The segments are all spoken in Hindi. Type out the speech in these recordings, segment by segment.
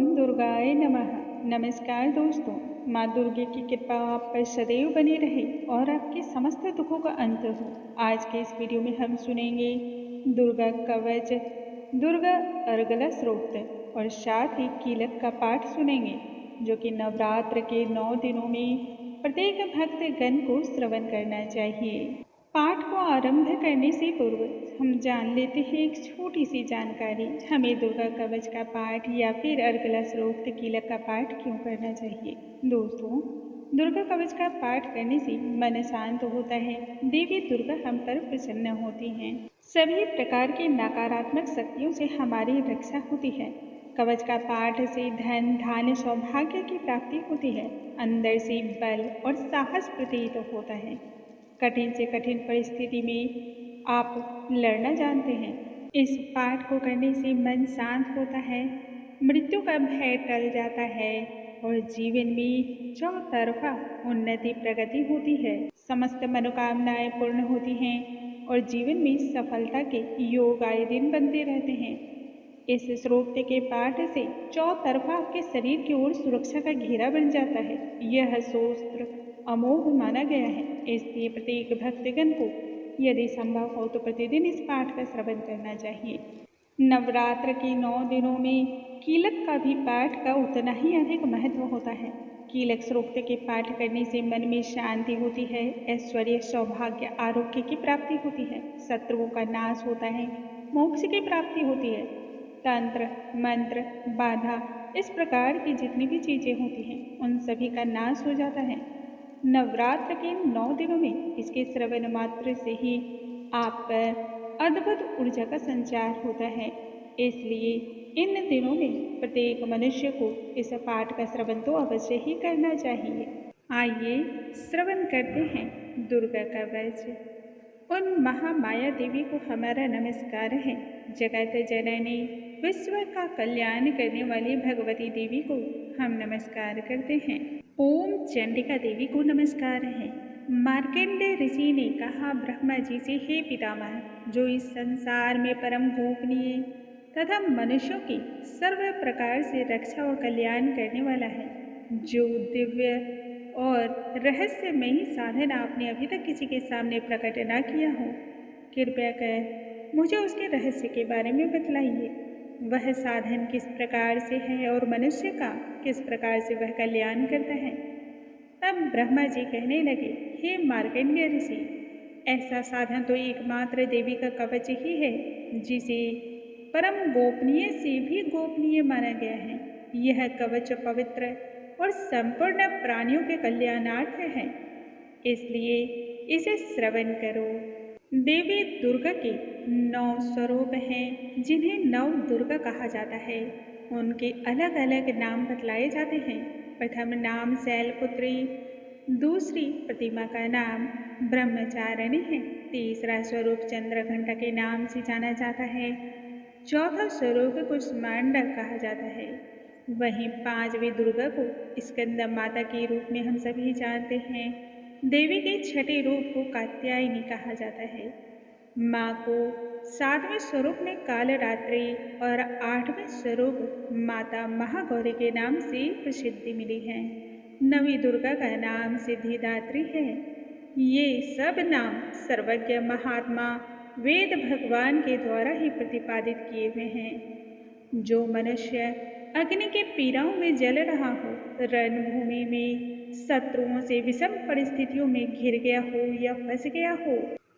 ओम दुर्गाय नमः। नमस्कार दोस्तों, माँ दुर्गे की कृपा आप पर सदैव बनी रहे और आपके समस्त दुखों का अंत हो। आज के इस वीडियो में हम सुनेंगे दुर्गा कवच, दुर्गा अर्गला स्तोत्र और साथ ही कीलक का पाठ सुनेंगे, जो कि नवरात्र के 9 दिनों में प्रत्येक भक्तगण को श्रवण करना चाहिए। पाठ को आरंभ करने से पूर्व हम जान लेते हैं एक छोटी सी जानकारी। हमें दुर्गा कवच का पाठ या फिर अर्गला स्तोत्र कीलक का पाठ क्यों करना चाहिए। दोस्तों, दुर्गा कवच का पाठ करने से मन शांत होता है, देवी दुर्गा हम पर प्रसन्न होती हैं, सभी प्रकार की नकारात्मक शक्तियों से हमारी रक्षा होती है। कवच का पाठ से धन धान्य सौभाग्य की प्राप्ति होती है, अंदर से बल और साहस प्रतीत होता है। कठिन से कठिन परिस्थिति में आप लड़ना जानते हैं। इस पाठ को करने से मन शांत होता है, मृत्यु का भय टल जाता है और जीवन में चौतरफा उन्नति प्रगति होती है। समस्त मनोकामनाएं पूर्ण होती हैं और जीवन में सफलता के योग आए दिन बनते रहते हैं। इस स्तोत्र के पाठ से चौतरफा आपके शरीर की ओर सुरक्षा का घेरा बन जाता है। यह स्तोत्र अमोघ माना गया है, इसलिए प्रत्येक भक्तगण को यदि संभव हो तो प्रतिदिन इस पाठ का श्रवण करना चाहिए। नवरात्र के 9 दिनों में कीलक का भी पाठ का उतना ही अधिक महत्व होता है। कीलक स्तोत्र के पाठ करने से मन में शांति होती है, ऐश्वर्य सौभाग्य आरोग्य की प्राप्ति होती है, शत्रुओं का नाश होता है, मोक्ष की प्राप्ति होती है। तंत्र मंत्र बाधा इस प्रकार की जितनी भी चीजें होती हैं उन सभी का नाश हो जाता है। नवरात्र के 9 दिनों में इसके श्रवण मात्र से ही आप पर अद्भुत ऊर्जा का संचार होता है, इसलिए इन दिनों में प्रत्येक मनुष्य को इस पाठ का श्रवण तो अवश्य ही करना चाहिए। आइए श्रवण करते हैं दुर्गा कवच। उन महामाया देवी को हमारा नमस्कार है। जगत जननी विश्व का कल्याण करने वाली भगवती देवी को हम नमस्कार करते हैं। ओम चंडिका देवी को नमस्कार है। मार्कंडेय ऋषि ने कहा ब्रह्मा जी से, हे पितामह, जो इस संसार में परम गोपनीय तथा मनुष्यों की सर्व प्रकार से रक्षा और कल्याण करने वाला है, जो दिव्य और रहस्यमयी साधन आपने अभी तक किसी के सामने प्रकट न किया हो, कृपया कर मुझे उसके रहस्य के बारे में बतलाइए। वह साधन किस प्रकार से है और मनुष्य का किस प्रकार से वह कल्याण करता है। तब ब्रह्मा जी कहने लगे, हे मार्कंडेय ऋषि, ऐसा साधन तो एकमात्र देवी का कवच ही है, जिसे परम गोपनीय से भी गोपनीय माना गया है। यह कवच पवित्र और संपूर्ण प्राणियों के कल्याणार्थ है, इसलिए इसे श्रवण करो। देवी दुर्गा के 9 स्वरूप हैं, जिन्हें नव दुर्गा कहा जाता है। उनके अलग अलग नाम बतलाए जाते हैं। प्रथम नाम शैलपुत्री, दूसरी प्रतिमा का नाम ब्रह्मचारिणी है, तीसरा स्वरूप चंद्रघंटा के नाम से जाना जाता है, चौथा स्वरूप कुष्मांडा कहा जाता है। वहीं 5वीं दुर्गा को स्कंद माता के रूप में हम सभी जानते हैं। देवी के छठे रूप को कात्यायनी कहा जाता है। माँ को 7वें स्वरूप में कालरात्रि और 8वें स्वरूप माता महागौरी के नाम से प्रसिद्धि मिली है। 9वीं दुर्गा का नाम सिद्धिदात्री है। ये सब नाम सर्वज्ञ महात्मा वेद भगवान के द्वारा ही प्रतिपादित किए हुए हैं। जो मनुष्य अग्नि के पीड़ाओं में जल रहा हो, रणभूमि में शत्रुओं से विषम परिस्थितियों में घिर गया हो या फंस गया हो,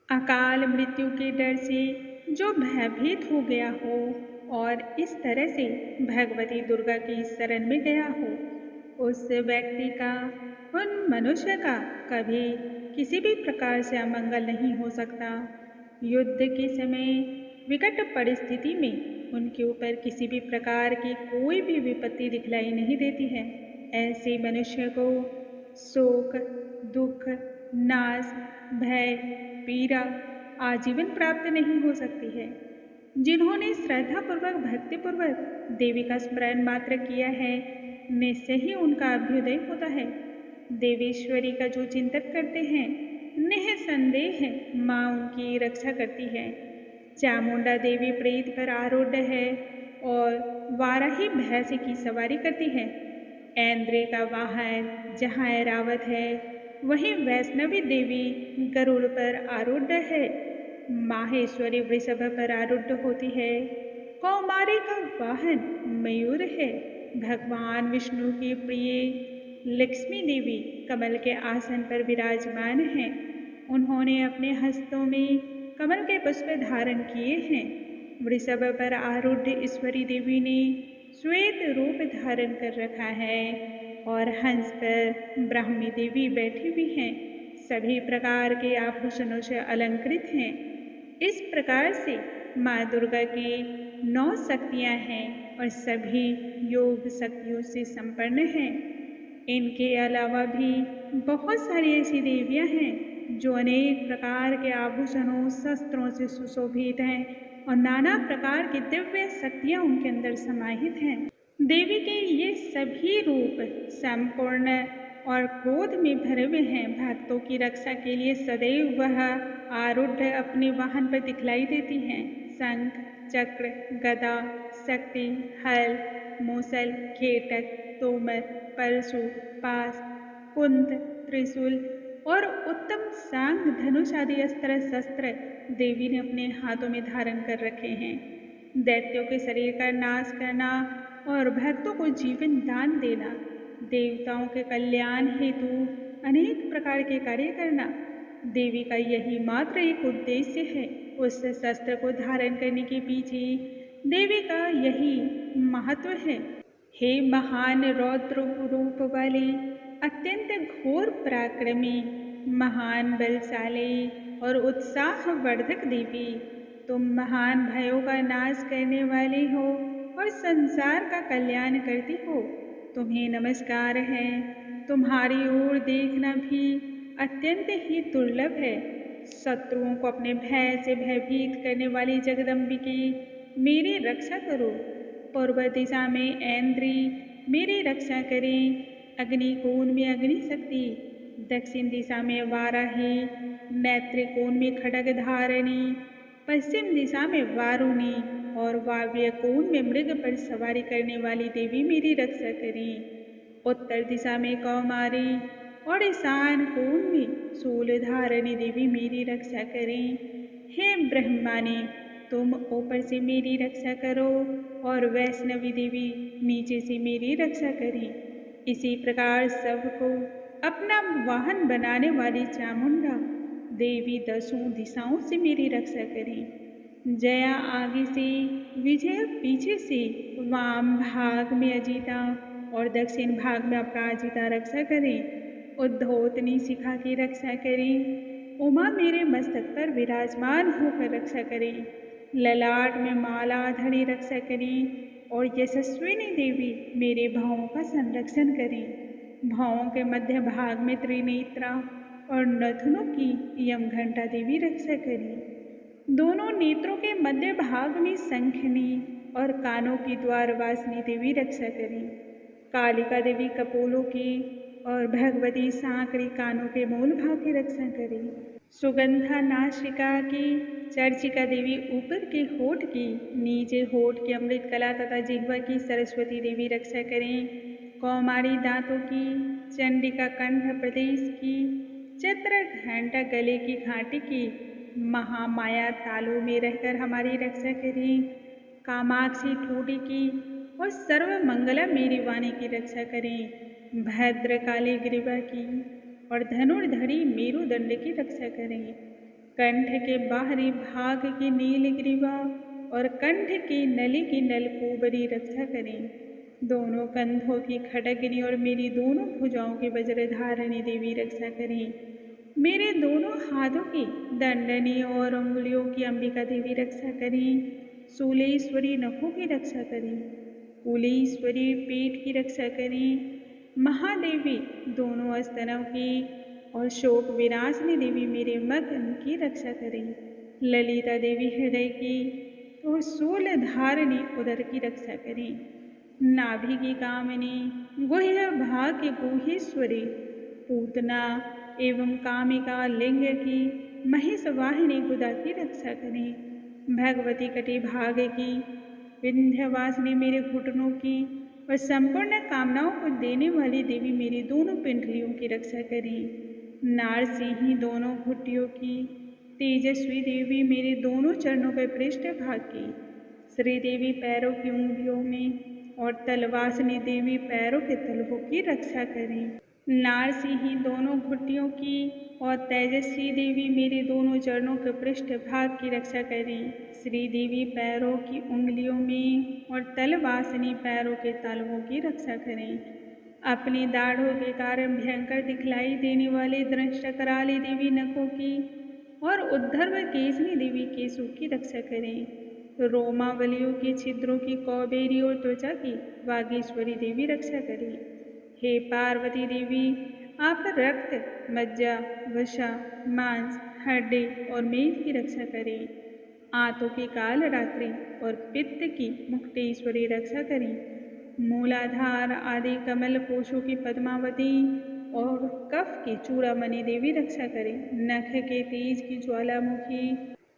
अकाल मृत्यु के डर से जो भयभीत हो गया हो और इस तरह से भगवती दुर्गा की शरण में गया हो, उस व्यक्ति का, उन मनुष्य का कभी किसी भी प्रकार से अमंगल नहीं हो सकता। युद्ध के समय विकट परिस्थिति में उनके ऊपर किसी भी प्रकार की कोई भी विपत्ति दिखलाई नहीं देती है। ऐसे मनुष्य को शोक, दुख, नाश, भय, पीड़ा आजीवन प्राप्त नहीं हो सकती है। जिन्होंने श्रद्धापूर्वक भक्तिपूर्वक देवी का स्मरण मात्र किया है, निश्चय ही उनका अभ्युदय होता है। देवेश्वरी का जो चिंतन करते हैं, निःसंदेह माँ उनकी रक्षा करती है। चामुंडा देवी प्रेत पर आरूढ़ है और वाराही भैंस की सवारी करती है। ऐन्द्र का वाहन जहाँ ऐरावत है, वहीं वैष्णवी देवी गरुड़ पर आरूढ़ है। माहेश्वरी वृषभ पर आरूढ़ होती है। कौमारी का वाहन मयूर है। भगवान विष्णु की प्रिय लक्ष्मी देवी कमल के आसन पर विराजमान हैं। उन्होंने अपने हस्तों में कमल के पुष्प धारण किए हैं। वृषभ पर आरूढ़ ईश्वरी देवी ने श्वेत रूप धारण कर रखा है और हंस पर ब्राह्मी देवी बैठी हुई हैं। सभी प्रकार के आभूषणों से अलंकृत हैं। इस प्रकार से माँ दुर्गा की 9 शक्तियाँ हैं और सभी योग शक्तियों से संपन्न हैं। इनके अलावा भी बहुत सारी ऐसी देवियाँ हैं जो अनेक प्रकार के आभूषणों शस्त्रों से सुशोभित हैं और नाना प्रकार की दिव्य शक्तियाँ उनके अंदर समाहित हैं। देवी के ये सभी रूप संपूर्ण और क्रोध में भरे हुए हैं। भक्तों की रक्षा के लिए सदैव वह आरूढ़ अपने वाहन पर दिखलाई देती हैं। शंख, चक्र, गदा, शक्ति, हल, मूसल, खेटक, तोमर, परशु, पास, कुंद, त्रिशूल और उत्तम सांग धनुष आदि अस्त्र शस्त्र देवी ने अपने हाथों में धारण कर रखे हैं। दैत्यों के शरीर का नाश करना और भक्तों को जीवन दान देना, देवताओं के कल्याण हेतु अनेक प्रकार के कार्य करना, देवी का यही मात्र एक उद्देश्य है। उस शस्त्र को धारण करने के पीछे देवी का यही महत्व है। हे महान रौद्र रूप वाली, अत्यंत घोर पराक्रमी, महान बलशाली और उत्साहवर्धक देवी, तुम महान भयों का नाश करने वाली हो और संसार का कल्याण करती हो। तुम्हें नमस्कार है। तुम्हारी ओर देखना भी अत्यंत ही दुर्लभ है। शत्रुओं को अपने भय से भयभीत करने वाली जगदम्बिके, मेरी रक्षा करो। पूर्व दिशा में ऐन्द्री मेरी रक्षा करें। अग्निकोण में अग्नि शक्ति, दक्षिण दिशा में वाराही, नेत्रिकोण में खड्ग धारिणी, पश्चिम दिशा में वारुणी और वायव्य कोण में मृग पर सवारी करने वाली देवी मेरी रक्षा करें। उत्तर दिशा में कौमारी और ईशान कोण में शूल धारिणी देवी मेरी रक्षा करें। हे ब्रह्मानी, तुम ऊपर से मेरी रक्षा करो और वैष्णवी देवी नीचे से मेरी रक्षा करें। इसी प्रकार सबको अपना वाहन बनाने वाली चामुंडा देवी 10 दिशाओं से मेरी रक्षा करें। जया आगे से, विजय पीछे से, वाम भाग में अजिता और दक्षिण भाग में अपराजिता रक्षा करें। उद्धोतनी शिखा की रक्षा करें। उमा मेरे मस्तक पर विराजमान होकर रक्षा करें। ललाट में माला धरी रक्षा करें और यशस्विनी देवी मेरे भावों का संरक्षण करें। भावों के मध्य भाग में त्रिनेत्रा और नथुनों की यमघंटा देवी रक्षा करें। दोनों नेत्रों के मध्य भाग में शंखनी और कानों की द्वारवासिनी देवी रक्षा करें। कालिका देवी कपोलों की और भगवती सांकड़ी कानों के मूल भाग की रक्षा करें। सुगंधा नासिका की, चर्चिका देवी ऊपर के होठ की, नीचे होठ की अमृत कला तथा जिह्वा की सरस्वती देवी रक्षा करें। कौमारी दांतों की, चंडिका कंठ प्रदेश की, चित्र घंटा गले की घाटी की, महामाया तालु में रहकर हमारी रक्षा करें। कामाक्षी ठोड़ी की और सर्वमंगला मेरी वाणी की रक्षा करें। भद्रकाली ग्रीवा की और धनुर्धरी मेरुदंड की रक्षा करें। कंठ के बाहरी भाग की नील ग्रीवा और कंठ की नली की नलकूबरी रक्षा करें। दोनों कंधों की खड्गनी और मेरी दोनों भुजाओं की वज्रधारिणी देवी रक्षा करें। मेरे दोनों हाथों की दंडनी और उंगलियों की अंबिका देवी रक्षा करें। शूलेश्वरी नखों की रक्षा करें। कुलेश्वरी पेट की रक्षा करें। महादेवी दोनों स्तनों की और शोक विनाशिनी देवी मेरे मगन की रक्षा करें। ललिता देवी हृदय की और शूलधारिणी उदर की रक्षा करें। नाभि की कामिनी, गुह्य भाग की गुहेश्वरी, पूतना एवं कामिका लिंग की महेश वाहिनी गुदा की रक्षा करें। भगवती कटी भाग की विंध्यवासिनी मेरे घुटनों की और संपूर्ण कामनाओं को देने वाली देवी मेरी दोनों पिंडलियों की रक्षा करें। नारसिंही दोनों घुटियों की, तेजस्वी देवी मेरे दोनों चरणों पर पृष्ठ भाग की, श्री देवी पैरों की उंगलियों में और तलवासिनी देवी पैरों के तलवों की रक्षा करें। नारसिंही दोनों घुटियों की और तेजस्वी देवी मेरे दोनों चरणों के पृष्ठ भाग की रक्षा करें। श्री देवी पैरों की उंगलियों में और तलवासिनी पैरों के तलवों की रक्षा करें। अपनी दाढ़ों के कारण भयंकर दिखलाई देने वाले दृष्ट कराली देवी नखों की और उद्धर्व केसनी देवी केशों की रक्षा करें। रोमावलियों के छिद्रों की कौबेरी और त्वचा की वागीश्वरी देवी रक्षा करें। हे पार्वती देवी, आप रक्त, मज्जा, वसा, मांस, हड्डी और मेद की रक्षा करें। आंतों की काल रात्रि और पित्त की मुक्तेश्वरी रक्षा करें। मूलाधार आदि कमल कोशों की पद्मावती और कफ की चूड़ामणि देवी रक्षा करें। नख के तेज की ज्वालामुखी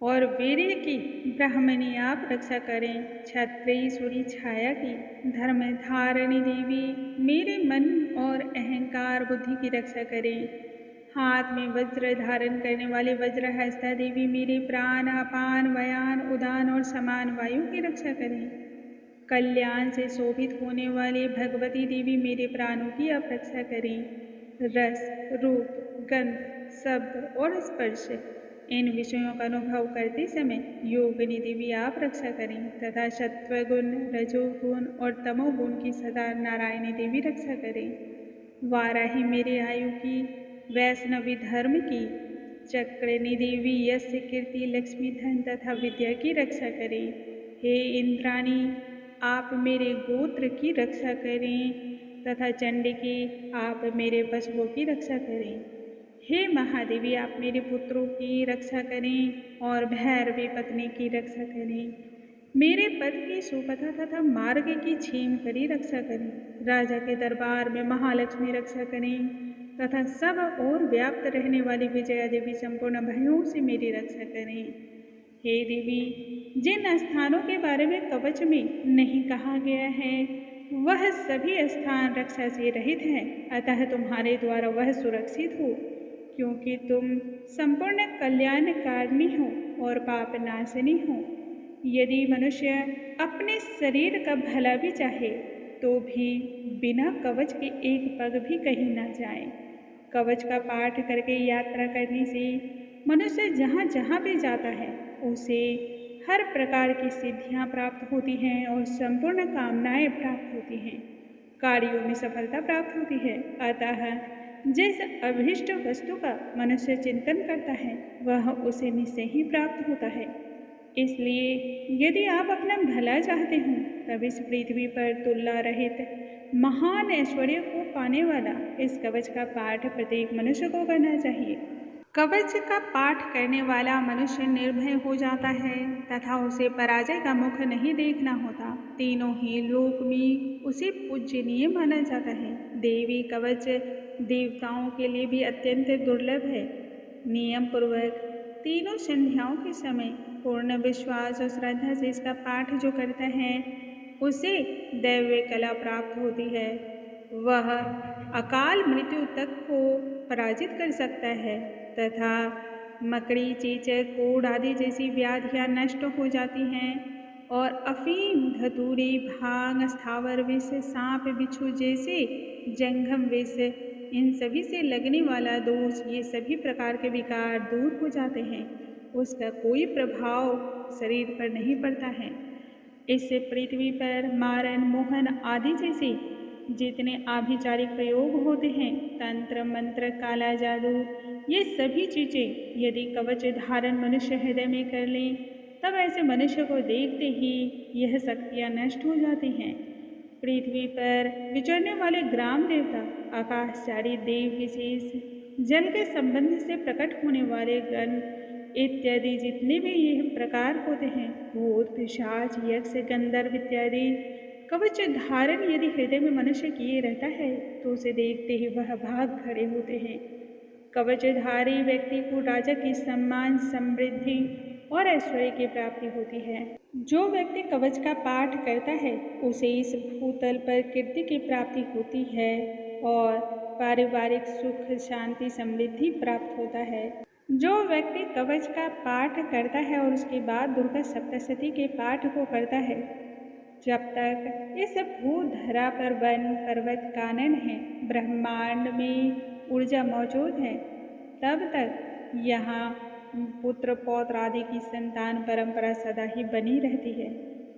और वीर्य की ब्राह्मणी आप रक्षा करें। क्षत्रियश्वरी छाया की धर्म धारिणी देवी मेरे मन और अहंकार बुद्धि की रक्षा करें। हाथ में वज्र धारण करने वाले वज्रहस्ता देवी मेरे प्राण अपान व्यान उदान और समान वायु की रक्षा करें। कल्याण से शोभित होने वाले भगवती देवी मेरे प्राणों की आप रक्षा करें। रस, रूप, गंध, शब्द और स्पर्श इन विषयों का अनुभव करते समय योगिनी देवी आप रक्षा करें तथा सत्वगुण, रजोगुण और तमोगुण की सदा नारायणी देवी रक्षा करें। वाराही मेरे आयु की, वैष्णवी धर्म की, चक्रणी देवी यश, कीर्ति, लक्ष्मी, धन तथा विद्या की रक्षा करें। हे इंद्राणी, आप मेरे गोत्र की रक्षा करें तथा चंडिके आप मेरे पशुओं की रक्षा करें। हे महादेवी, आप मेरे पुत्रों की रक्षा करें और भैरवी पत्नी की रक्षा करें। मेरे पद की सुपथा तथा मार्ग की छीम करी रक्षा करें। राजा के दरबार में महालक्ष्मी रक्षा करें तथा सब और व्याप्त रहने वाली विजया देवी संपूर्ण भयों से मेरी रक्षा करें। हे देवी, जिन स्थानों के बारे में कवच में नहीं कहा गया है वह सभी स्थान रक्षा से रहित हैं, अतः तुम्हारे द्वारा वह सुरक्षित हो, क्योंकि तुम संपूर्ण कल्याणकारिणी हो और पाप नाशिनी हो। यदि मनुष्य अपने शरीर का भला भी चाहे तो भी बिना कवच के एक पग भी कहीं ना जाए। कवच का पाठ करके यात्रा करने से मनुष्य जहाँ जहाँ भी जाता है उसे हर प्रकार की सिद्धियाँ प्राप्त होती हैं और संपूर्ण कामनाएं प्राप्त होती हैं, कार्यों में सफलता प्राप्त होती है। अतः जिस अभीष्ट वस्तु का मनुष्य चिंतन करता है वह उसे निश्चय ही प्राप्त होता है। इसलिए यदि आप अपना भला चाहते हो तब इस पृथ्वी पर तुलना रहित महान ऐश्वर्य को पाने वाला इस कवच का पाठ प्रत्येक मनुष्य को करना चाहिए। कवच का पाठ करने वाला मनुष्य निर्भय हो जाता है तथा उसे पराजय का मुख नहीं देखना होता। तीनों ही लोक में उसे पूजनीय माना जाता है। देवी कवच देवताओं के लिए भी अत्यंत दुर्लभ है। नियम पूर्वक तीनों संध्याओं के समय पूर्ण विश्वास और श्रद्धा से इसका पाठ जो करता है उसे दैव्य कला प्राप्त होती है। वह अकाल मृत्यु तक को पराजित कर सकता है तथा मकड़ी, चेचक, कोढ़ आदि जैसी व्याधियाँ नष्ट हो जाती हैं और अफीम, धतूरी, भांग, स्थावर विष, सांप, बिच्छू जैसे जंगम विष इन सभी से लगने वाला दोष, ये सभी प्रकार के विकार दूर हो जाते हैं। उसका कोई प्रभाव शरीर पर नहीं पड़ता है। इससे पृथ्वी पर मारण, मोहन आदि जैसे जितने आभिचारिक प्रयोग होते हैं, तंत्र, मंत्र, काला जादू, ये सभी चीज़ें यदि कवच धारण मनुष्य हृदय में कर लें तब ऐसे मनुष्य को देखते ही यह शक्तियाँ नष्ट हो जाती हैं। पृथ्वी पर विचरने वाले ग्राम देवता, आकाशचारी देव विशेष, जल के संबंध से प्रकट होने वाले गण इत्यादि जितने भी यह प्रकार होते हैं, भूत, पिशाच, यक्ष, गंधर्व इत्यादि कवच धारण यदि हृदय में मनुष्य किए रहता है तो उसे देखते ही वह भाग खड़े होते हैं। कवचधारी व्यक्ति को राजा की सम्मान, समृद्धि और ऐश्वर्य की प्राप्ति होती है। जो व्यक्ति कवच का पाठ करता है उसे इस भूतल पर कीर्ति की प्राप्ति होती है और पारिवारिक सुख, शांति, समृद्धि प्राप्त होता है। जो व्यक्ति कवच का पाठ करता है और उसके बाद दुर्गा सप्तशती के पाठ को करता है, जब तक इस भूधरा पर वन पर्वत कानन है, ब्रह्मांड में ऊर्जा मौजूद है, तब तक यहाँ पुत्र पौत्र आदि की संतान परंपरा सदा ही बनी रहती है।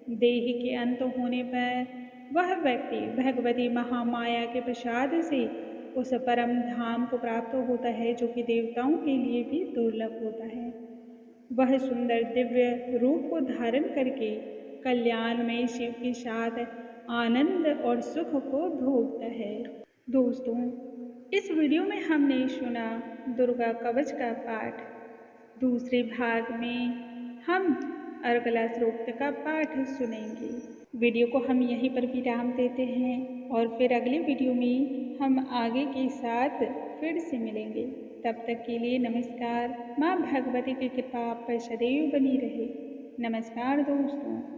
देह के अंत होने पर वह व्यक्ति भगवती महामाया के प्रसाद से उस परम धाम को प्राप्त होता है, जो कि देवताओं के लिए भी दुर्लभ होता है। वह सुंदर दिव्य रूप को धारण करके कल्याण में शिव के साथ आनंद और सुख को भोगता है। दोस्तों, इस वीडियो में हमने सुना दुर्गा कवच का पाठ। दूसरे भाग में हम अर्गला सूक्त का पाठ सुनेंगे। वीडियो को हम यहीं पर विराम देते हैं और फिर अगले वीडियो में हम आगे के साथ फिर से मिलेंगे। तब तक के लिए नमस्कार। माँ भगवती की कृपा आप पर सदैव बनी रहे। नमस्कार दोस्तों।